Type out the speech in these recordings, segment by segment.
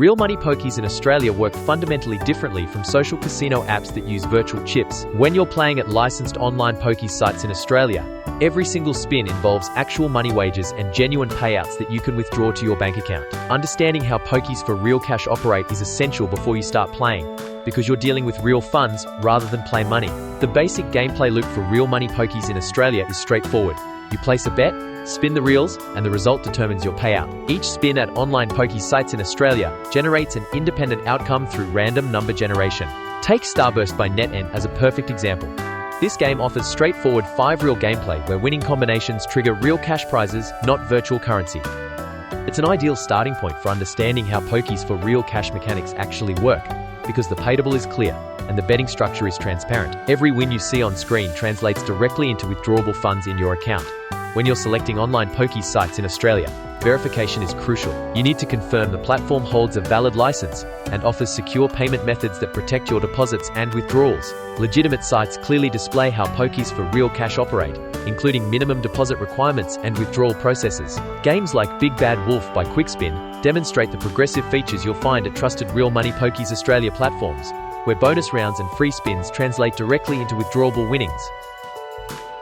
Real money pokies in Australia work fundamentally differently from social casino apps that use virtual chips. When you're playing at licensed online pokies sites in Australia, every single spin involves actual money wagers and genuine payouts that you can withdraw to your bank account. Understanding how pokies for real cash operate is essential before you start playing, because you're dealing with real funds rather than play money. The basic gameplay loop for real money pokies in Australia is straightforward. You place a bet, spin the reels, and the result determines your payout. Each spin at online pokies sites in Australia generates an independent outcome through random number generation. Take Starburst by NetEnt as a perfect example. This game offers straightforward 5-reel gameplay where winning combinations trigger real cash prizes, not virtual currency. It's an ideal starting point for understanding how pokies for real cash mechanics actually work, because the payable is clear and the betting structure is transparent. Every win you see on screen translates directly into withdrawable funds in your account. When you're selecting online pokies sites in Australia, verification is crucial. You need to confirm the platform holds a valid license and offers secure payment methods that protect your deposits and withdrawals. Legitimate sites clearly display how pokies for real cash operate, including minimum deposit requirements and withdrawal processes. Games like Big Bad Wolf by Quickspin demonstrate the progressive features you'll find at trusted Real Money Pokies Australia platforms, where bonus rounds and free spins translate directly into withdrawable winnings.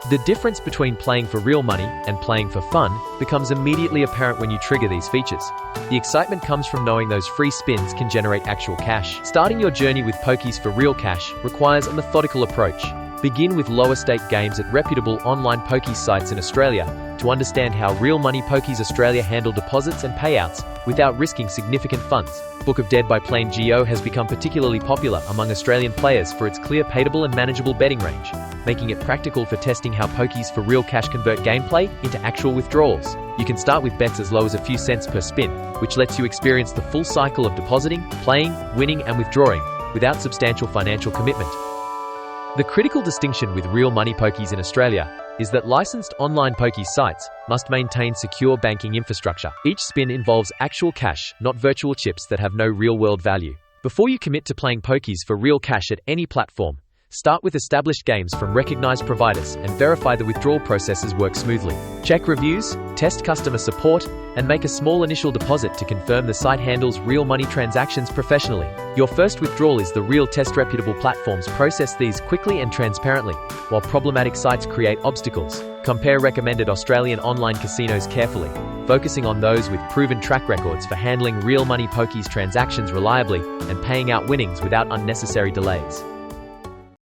The difference between playing for real money and playing for fun becomes immediately apparent when you trigger these features. The excitement comes from knowing those free spins can generate actual cash. Starting your journey with pokies for real cash requires a methodical approach. Begin with lower stake games at reputable online pokies sites in Australia to understand how Real Money Pokies Australia handle deposits and payouts without risking significant funds. Book of Dead by Plain Geo has become particularly popular among Australian players for its clear payable and manageable betting range, making it practical for testing how pokies for real cash convert gameplay into actual withdrawals. You can start with bets as low as a few cents per spin, which lets you experience the full cycle of depositing, playing, winning, and withdrawing without substantial financial commitment. The critical distinction with Real Money Pokies in Australia is that licensed online pokies sites must maintain secure banking infrastructure. Each spin involves actual cash, not virtual chips that have no real-world value. Before you commit to playing pokies for real cash at any platform, start with established games from recognized providers and verify the withdrawal processes work smoothly. Check reviews, test customer support, and make a small initial deposit to confirm the site handles real money transactions professionally. Your first withdrawal is the real test. Reputable platforms process these quickly and transparently, while problematic sites create obstacles. Compare recommended Australian online casinos carefully, focusing on those with proven track records for handling real money pokies transactions reliably and paying out winnings without unnecessary delays.